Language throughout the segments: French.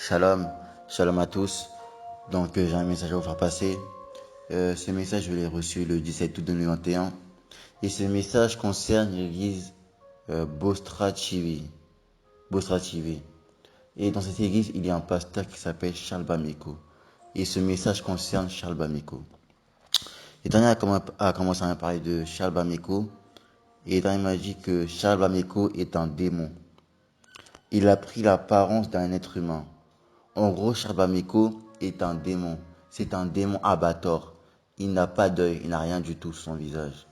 Shalom, shalom à tous. J'ai un message à vous faire passer. Ce message, je l'ai reçu le 17 août 2021. Et ce message concerne l'église Bostra TV. Bostra TV. Et dans cette église, il y a un pasteur qui s'appelle Charles Bameko. Et ce message concerne Charles Bameko. L'éternel a commencé à me parler de Charles Bameko. Et l'éternel m'a dit que Charles Bameko est un démon. Il a pris l'apparence d'un être humain. En gros, Charles Bameko est un démon. C'est un démon abatteur. Il n'a pas d'œil, il n'a rien du tout sur son visage.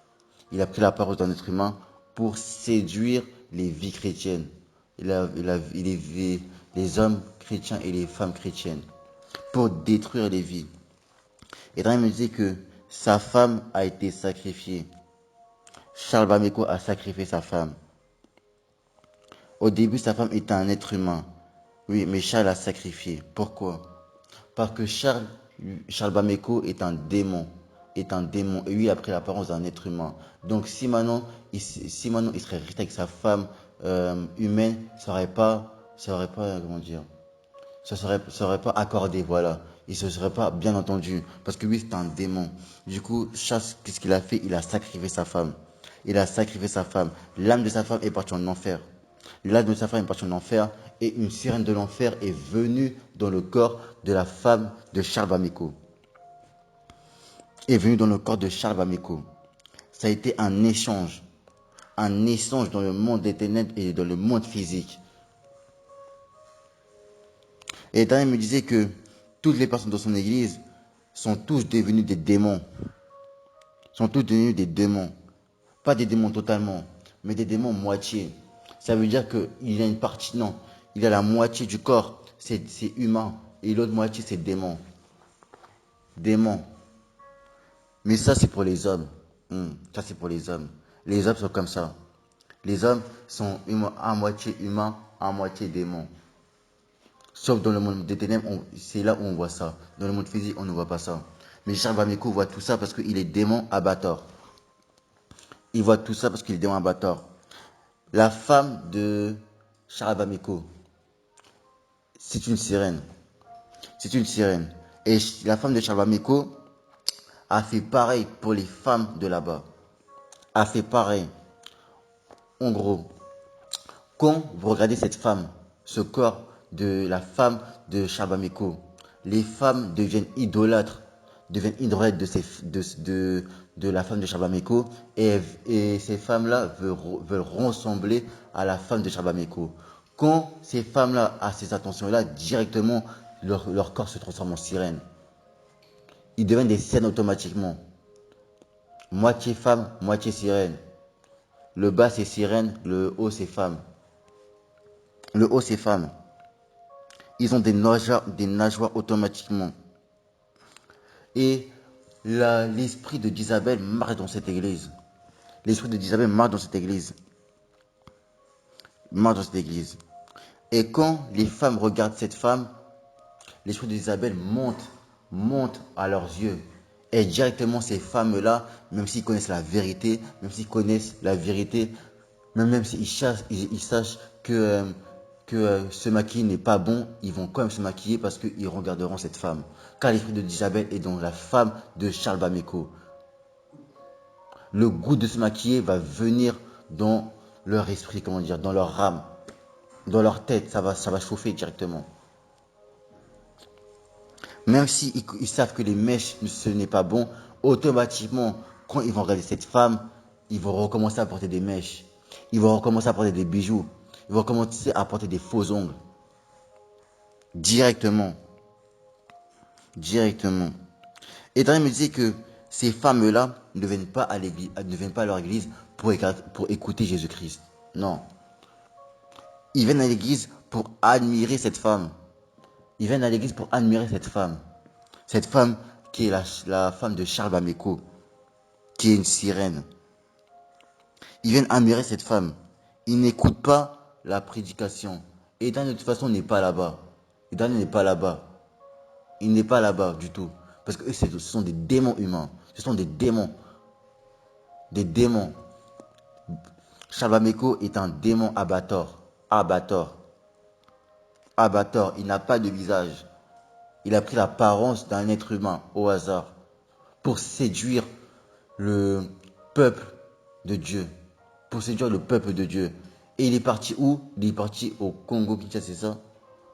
Il a pris l'apparence d'un être humain pour séduire les vies chrétiennes. Il est les hommes chrétiens et les femmes chrétiennes pour détruire les vies. Et là, il me disait que sa femme a été sacrifiée. Charles Bameko a sacrifié sa femme. Au début, sa femme était un être humain. Oui, mais Charles l'a sacrifié. Pourquoi? Parce que Charles Bameko est un démon. Est un démon. Et lui a pris l'apparence d'un être humain. Donc si maintenant il serait resté avec sa femme humaine, ça aurait pas, comment dire, ça aurait pas accordé, voilà. Il se serait pas bien entendu. Parce que lui, c'est un démon. Du coup, Charles, qu'est-ce qu'il a fait? Il a sacrifié sa femme. Il a sacrifié sa femme. L'âme de sa femme est partie en enfer. L'âme de sa femme est partie en enfer et une sirène de l'enfer est venue dans le corps de la femme de Charles Bameko. Est venue dans le corps de Charles Bameko. Ça a été un échange dans le monde des ténèbres et dans le monde physique. Et l'Éternel me disait que toutes les personnes dans son église sont tous devenus des démons. Sont tous devenus des démons. Pas des démons totalement, mais des démons moitié. Ça veut dire qu'il y a une partie, non, il y a la moitié du corps, c'est humain, et l'autre moitié, c'est démon. Démon. Mais ça, c'est pour les hommes. Ça, c'est pour les hommes. Les hommes sont comme ça. Les hommes sont à moitié humains, à moitié démons. Sauf dans le monde des ténèbres, c'est là où on voit ça. Dans le monde physique, on ne voit pas ça. Mais Charles Bameko voit tout ça parce qu'il est démon abatteur. Il voit tout ça parce qu'il est démon abatteur. La femme de Charles Bameko, c'est une sirène. C'est une sirène. Et la femme de Charles Bameko a fait pareil pour les femmes de là-bas. A fait pareil. En gros, quand vous regardez cette femme, ce corps de la femme de Charles Bameko, les femmes deviennent idolâtres de la femme de Charles Bameko et ces femmes-là veulent ressembler à la femme de Charles Bameko. Quand ces femmes-là ont ces attentions-là, directement, leur corps se transforme en sirène. Ils deviennent des sirènes automatiquement. Moitié femme, moitié sirène. Le bas c'est sirène, le haut c'est femme. Le haut c'est femme. Ils ont des nageoires automatiquement. Et l'esprit de d'Isabelle marche dans cette église. L'esprit de d'Isabelle marche dans cette église. Marche dans cette église. Et quand les femmes regardent cette femme, l'esprit d'Isabelle monte à leurs yeux. Et directement ces femmes-là, même s'ils connaissent la vérité, même s'ils sachent que se maquiller n'est pas bon, ils vont quand même se maquiller parce qu'ils regarderont cette femme. Car l'esprit de d'Isabelle est dans la femme de Charles Bameko. Le goût de se maquiller va venir dans leur esprit, comment dire, dans leur âme, dans leur tête, ça va chauffer directement. Même s'ils savent que les mèches, ce n'est pas bon, automatiquement, quand ils vont regarder cette femme, ils vont recommencer à porter des mèches. Ils vont recommencer à porter des bijoux. Ils vont commencer à porter des faux ongles. Directement. Directement. Et Daniel me disait que ces femmes-là ne viennent pas à l'église, ne viennent pas à leur église pour écouter Jésus-Christ. Non. Ils viennent à l'église pour admirer cette femme. Ils viennent à l'église pour admirer cette femme. Cette femme qui est la femme de Charles Bameko, qui est une sirène. Ils viennent admirer cette femme. Ils n'écoutent pas la prédication. Et Dan, de toute façon, n'est pas là-bas. Et Dan n'est pas là-bas. Il n'est pas là-bas du tout. Parce que eux, ce sont des démons humains. Ce sont des démons. Des démons. Charles Bameko est un démon abatteur. Abatteur. abatteur, il n'a pas de visage. Il a pris l'apparence d'un être humain au hasard pour séduire le peuple de Dieu. Pour séduire le peuple de Dieu. Et il est parti où? Il est parti au Congo-Kinshasa, c'est ça?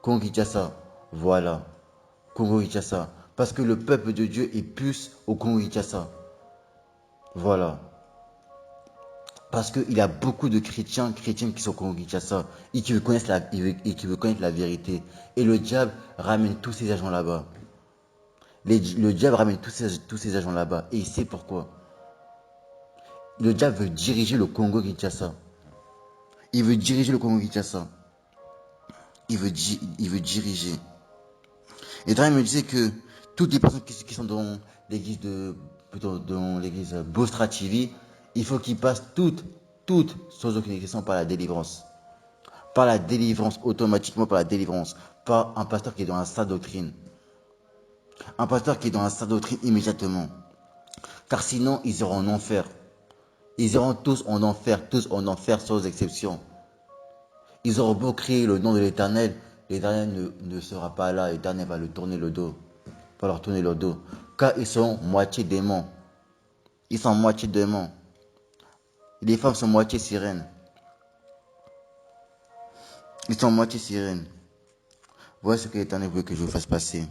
Congo-Kinshasa. Voilà. Congo-Kinshasa. Parce que le peuple de Dieu est plus au Congo-Kinshasa. Voilà. Parce qu'il y a beaucoup de chrétiens qui sont au Congo-Kinshasa et qui veulent connaître la vérité. Et le diable ramène tous ces agents là-bas. Le diable ramène tous ces agents là-bas. Et il sait pourquoi. Le diable veut diriger le Congo-Kinshasa. Il veut diriger le Congo-Kinshasa. Il veut diriger. Et Daniel me disait que toutes les personnes qui sont dans plutôt dans l'église Bostra TV, il faut qu'ils passent toutes, sans aucune exception, par la délivrance. Par la délivrance, automatiquement par la délivrance. Par un pasteur qui est dans sa doctrine. Un pasteur qui est dans sa doctrine immédiatement. Car sinon, ils iront en enfer. Ils iront tous en enfer sans exception. Ils auront beau crier le nom de l'Éternel ne sera pas là, l'Éternel va leur tourner le dos. Va leur tourner le dos. Car ils sont moitié démons. Ils sont moitié démons. Les femmes sont moitié sirènes. Ils sont moitié sirènes. Voilà ce que l'Éternel veut que je vous fasse passer.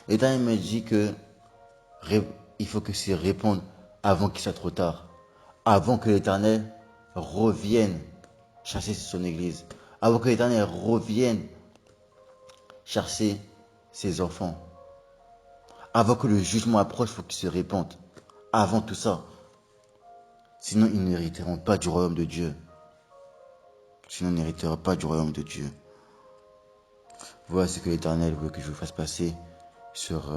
L'Éternel me dit que il faut que c'est répondre avant qu'il soit trop tard. Avant que l'Éternel revienne chercher son église. Avant que l'Éternel revienne chercher ses enfants. Avant que le jugement approche, il faut qu'ils se répandent. Avant tout ça. Sinon, ils n'hériteront pas du royaume de Dieu. Sinon, ils n'hériteront pas du royaume de Dieu. Voilà ce que l'Éternel veut que je vous fasse passer sur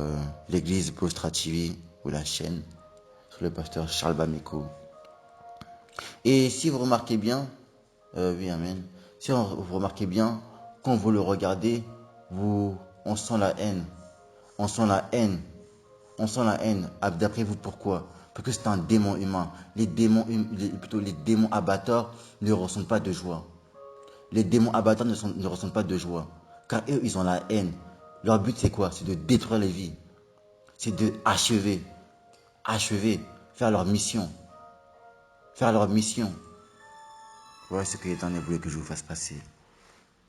l'église Bostra TV ou la chaîne, sur le pasteur Charles Bameko. Et si vous remarquez bien, oui, amen. Si vous remarquez bien, quand vous le regardez, on sent la haine. On sent la haine. On sent la haine. D'après vous, pourquoi? Parce que c'est un démon humain. Les démons abatteurs ne ressentent pas de joie. Les démons abatteurs ne ressentent pas de joie. Car eux, ils ont la haine. Leur but, c'est quoi? C'est de détruire les vies. C'est de achever. Faire leur mission. Faire leur mission. Voilà ce que l'Éternel voulait que je vous fasse passer.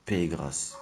Paix et grâce.